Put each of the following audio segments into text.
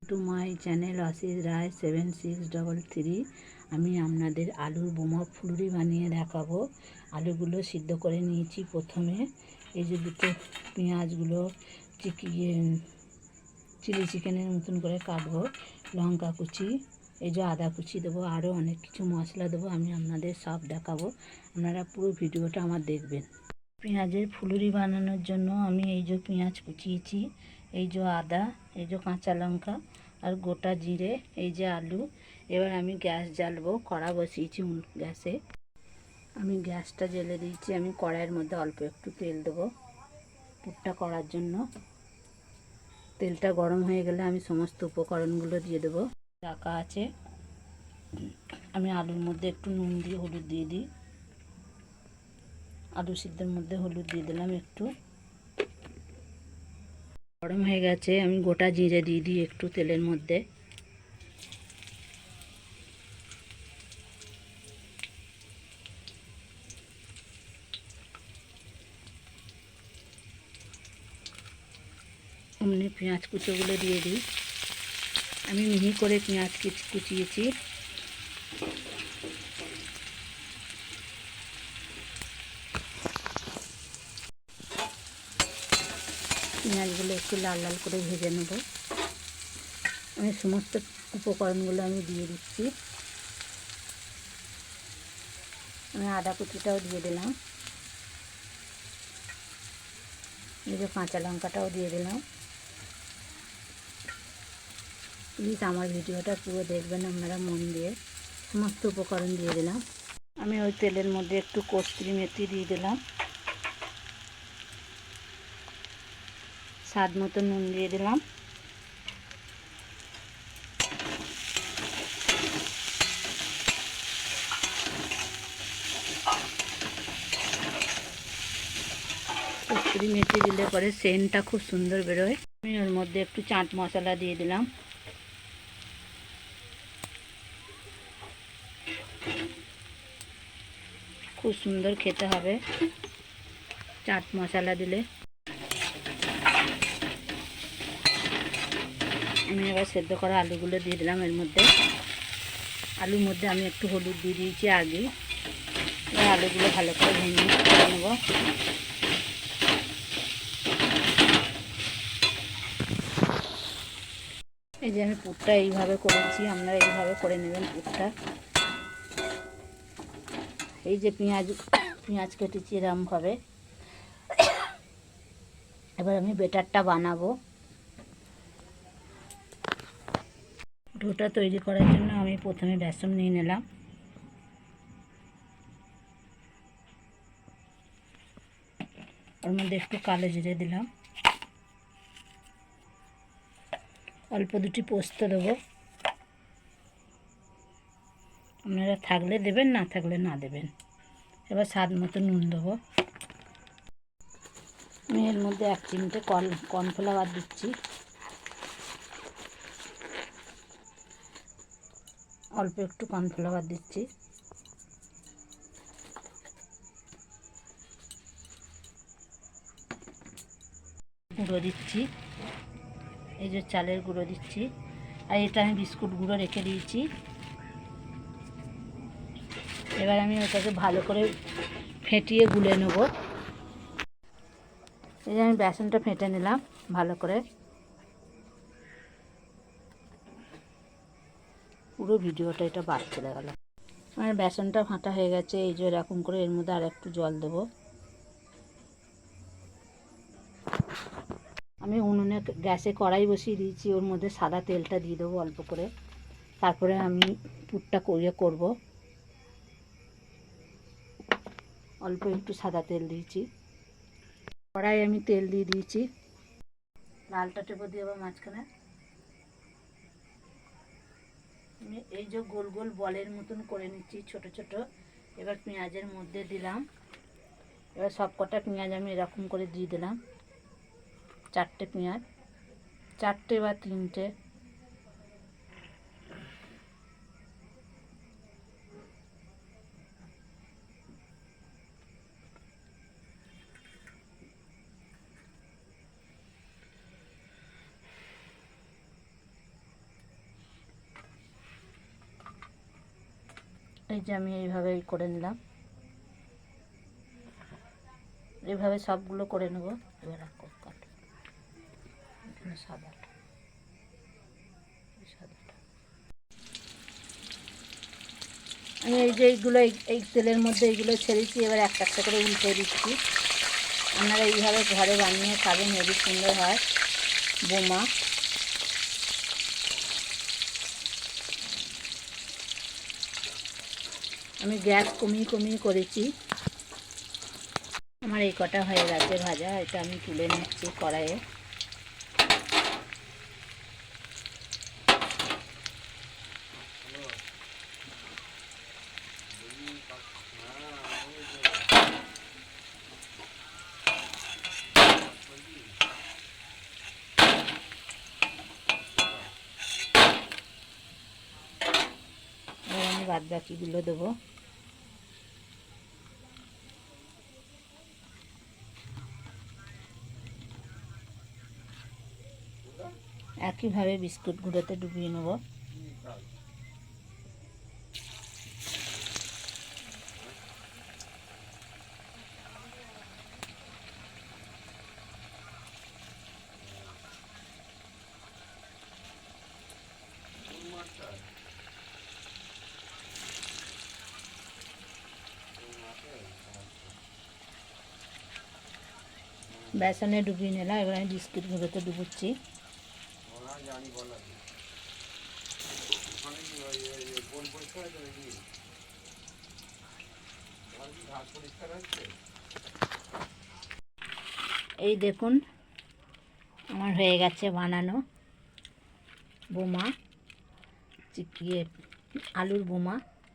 To my channel Ashis রায় 7633। আমি আপনাদের আলুর বোমা ফুলুরি বানিয়ে দেখাবো। আলুগুলো সিদ্ধ করে নিয়েছি। প্রথমে এই যে দুটো পেঁয়াজগুলো চিলি চিকেনের মতন করে কাটবো। লঙ্কা কুচি, এই যে আদা কুচি দেবো, আরও অনেক কিছু মশলা দেবো। আমি আপনাদের সব দেখাবো, আপনারা পুরো ভিডিওটা আমার দেখবেন। পেঁয়াজের ফুলুরি বানানোর জন্য আমি এই যে পেঁয়াজ কুচিয়েছি, এই যে আদা, এই যে কাঁচা লঙ্কা আর গোটা জিরে, এই যে আলু। এবার আমি গ্যাস জ্বালবো, কড়া বসিয়েছি গ্যাসে। আমি গ্যাসটা জ্বেলে দিয়েছি। আমি কড়াইয়ের মধ্যে অল্প একটু তেল দেবো পুরটা করার জন্য। তেলটা গরম হয়ে গেলে আমি সমস্ত উপকরণগুলো দিয়ে দেবো। রাখা আছে, আমি আলুর মধ্যে একটু নুন দিয়ে হলুদ দিয়ে দিই। আলু সিদ্ধের মধ্যে হলুদ দিয়ে দিলাম একটু। গরম হয়ে গেছে, আমি গোটা জিরে দিয়ে দিই একটু তেলের মধ্যে। অমনি পেঁয়াজ কুচোগুলো দিয়ে দিই। আমি মিহি করে পেঁয়াজ কুচিয়েছি। পেঁয়াজগুলো একটু লাল লাল করে ভেজে নেব। আমি সমস্ত উপকরণগুলো আমি দিয়ে দিচ্ছি। আমি আদা কুচিটাও দিয়ে দিলাম, এই যে কাঁচা লঙ্কাটাও দিয়ে দিলাম। প্লিজ আমার ভিডিওটা পুরো দেখবেন আপনারা মন দিয়ে। সমস্ত উপকরণ দিয়ে দিলাম। আমি ওই তেলের মধ্যে একটু কস্তুরি মেথি দিয়ে দিলাম, স্বাদ মতো নুন দিয়ে দিলাম। কস্তুরি মেথি দিলে পরে সেন্টটা খুব সুন্দর বেরোয়। আমি ওর মধ্যে একটু চাট মশলা দিয়ে দিলাম। খুব সুন্দর খেতে হবে চাট মশলা দিলে। আমি এবার সেদ্ধ করা আলুগুলো দিয়ে দিলাম এর মধ্যে। আলুর মধ্যে আমি একটু হলুদ দিয়ে দিয়েছি আগে। এবার আলুগুলো ভালো করে ভেঙে নেব। এই যে আমি পুরটা এইভাবে করেছি, আপনারা এইভাবে করে নেবেন পুরটা। এই যে পেঁয়াজ কেটেছি এরমভাবে। এবার আমি বেটারটা বানাবো। ডোটা তৈরি করার জন্য আমি প্রথমে বেসন নিয়ে নিলাম। ওর মধ্যে একটু কালো জিরে দিলাম, অল্প দুটি পোস্ত দেবো। আপনারা থাকলে দেবেন, না থাকলে না দেবেন। এবার স্বাদ মতো নুন দেবো। আমি এর মধ্যে 1 চিমটে কর্নফ্লাওয়ার দিচ্ছি। অল্প একটু কর্নফ্লাওয়ার দিচ্ছি। গুঁড়ো দিচ্ছি, এই যে চালের গুঁড়ো দিচ্ছি। আর এটা আমি বিস্কুট গুঁড়ো রেখে দিয়েছি। এবার আমি ওটাকে ভালো করে ফেটিয়ে গুলে নেব। এই যে আমি বেসনটা ফেটে নিলাম ভালো করে। পুরো ভিডিওটা এটা বাদ চলে গেল। আমার বেসনটা ফাটা হয়ে গেছে। এই যে এরকম করে এর মধ্যে আর একটু জল দেবো। আমি উনুনে গ্যাসে কড়াই বসিয়ে দিয়েছি, ওর মধ্যে সাদা তেলটা দিয়ে দেবো অল্প করে। তারপরে আমি পুরটা করব। অল্প একটু সাদা তেল দিয়েছি। কড়াই আমি তেল দিয়ে দিয়েছি। লালটা টেপে দিয়ে আবার মাঝখানে আমি এই যে গোল গোল বলের মতন করে নিচ্ছি ছোট ছোট। এবার পেঁয়াজের মধ্যে দিলাম। এবার সব কটা পেঁয়াজ আমি এরকম করে দিয়ে দিলাম। 4টে পেঁয়াজ, 4টে বা 3টে। এই যে আমি এইভাবেই করে নিলাম, এইভাবে সবগুলো করে নেব। এবার সাদাটা আমি এই যে এইগুলো এই তেলের মধ্যে এইগুলো ছেড়েছি, এবার একটা একটা করে উল্টে দিচ্ছি। আপনারা এইভাবে ঘরে বানিয়ে খাবেন, হেবি সুন্দর হয় বোমা। আমি গ্যাস কমিয়ে কমিয়ে করেছি। আমার এই কটা হয়ে গেছে ভাজা, এটা আমি তুলে নিচ্ছি কড়াইয়ে। আমি বাদ বাকিগুলো দেবো। একইভাবে বিস্কুট গুঁড়োতে ডুবিয়ে নেব। বেসনে ডুবিয়ে নিলাম, এবার আমি বিস্কুট গুঁড়োতে ডুবুচ্ছি। এই দেখুন আমার হয়ে গেছে বানানো বোমা, চিকিয়ে আলুর বোমা।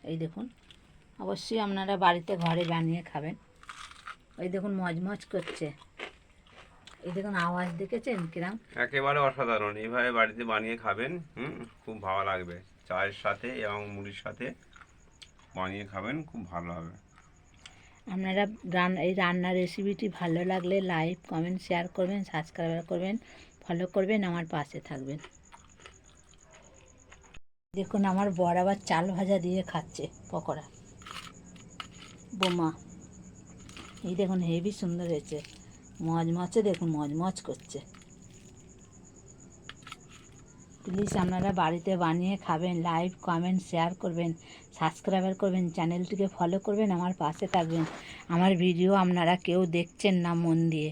এই দেখুন, অবশ্যই আপনারা বাড়িতে ঘরে বানিয়ে খাবেন। এই দেখুন মজমজ করছে, এই দেখুন আওয়াজ দেখেছেন কিরম, একেবারে অসাধারণ। এইভাবে বাড়িতে বানিয়ে খাবেন, খুব ভালো লাগবে। চায়ের সাথে এবং মুড়ির সাথে বানিয়ে খাবেন, খুব ভালো হবে। আপনারা এই রান্নার রেসিপিটি ভালো লাগলে লাইক কমেন্ট শেয়ার করবেন, সাবস্ক্রাইব করবেন, ফলো করবেন, আমার পাশে থাকবেন। দেখুন আমার বর আবার চাল ভাজা দিয়ে খাচ্ছে পকোড়া বোমা। এই দেখুন হেভি সুন্দর হয়েছে, মজমচে দেখুন মজমচ করছে। প্লিজ আপনারা বাড়িতে বানিয়ে খাবেন, লাইক কমেন্ট শেয়ার করবেন, সাবস্ক্রাইব করবেন, চ্যানেলটিকে ফলো করবেন, আমার পাশে থাকবেন। আমার ভিডিও আপনারা কেউ দেখছেন না মন দিয়ে।